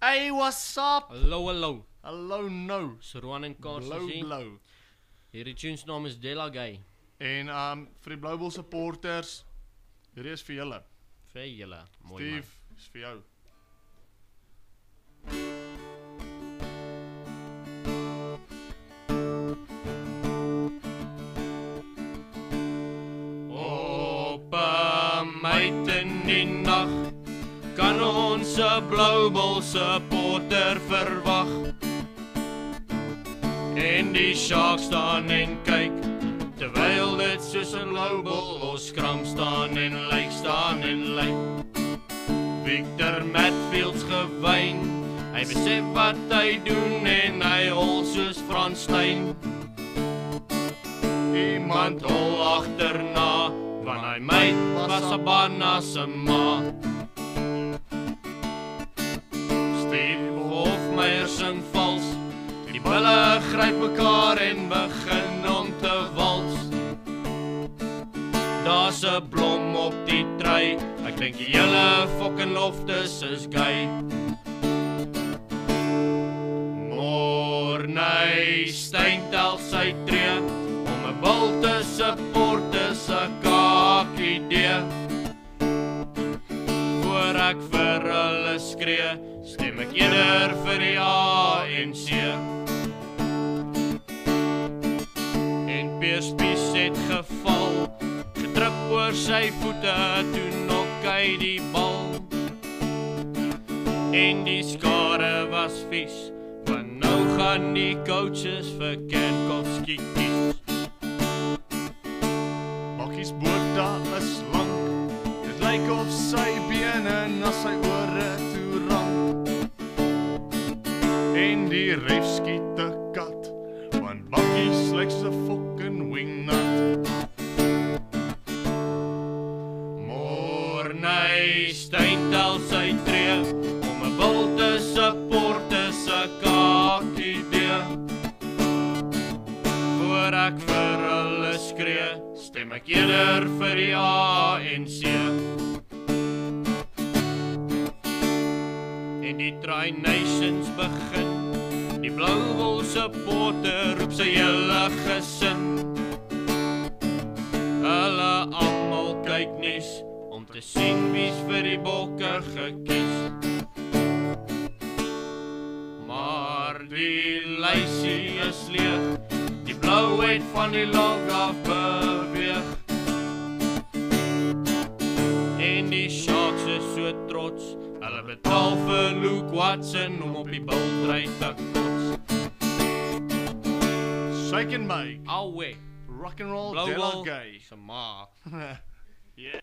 Hey, what's up? Hallo, hallo. Hallo nou. Saruan en Kars Blou gesien. blou. Hierdie tunes naam is Della Gay. En vir die Blue Bull supporters, hierdie is vir julle. Vir julle. Mooi Steve, is vir jou. Op 'n meid in die nag kan ons 'n Blue Bull supporter verwag. En die Sharks staan en kyk, terwyl dit soos 'n Blue Bull ons kram staan en lyk, staan en lyk. Victor Matfields gewyn, hy besef wat hy doen en hy hol soos Frans Steyn. Iemand hol agterna, want hy meid was Sabana se ma. Steve Hofmeyer sing vals, die bulle gryp mekaar en begin om te wals. Daar's 'n blom op die trui, ek dink die hele fucking Loftus is gay. Morney Steyn tel sy tree, om 'n Bull te support is 'n kaak-idee. Voor ek vir hulle skree, stem ek eerder vir die ANC. En Pierspies het geval, getrip oor sy voete, toe nok hy die bal. En die skare was vies, want nou gaan die coaches vir Kerkowski kies. Bakkies Botha is lank, dit lyk of sy bene na sy ore toe rank. En die ref skiet 'n kat, want Bakkies lyk so fucking wingnut. Morney Steyn tel sy tree, om 'n Bull te support is 'n kaak-idee. Voor ek vir hulle skree, stem ek eerder vir die ANC. En die Tri Nations begin, die Blue Bull supporter roep sy hele gesin. Hulle almal kyk nies, om te sien wie's vir die bokke gekies. Maar die lysie is leeg, die blou het van die log af beweeg. En die Sharks is so trots, hulle betaal vir Luke Watson om op die bultrui te kots. Shake and make, Auwe, rock and roll, Blue Della Bull Gay. se ma. Yeah.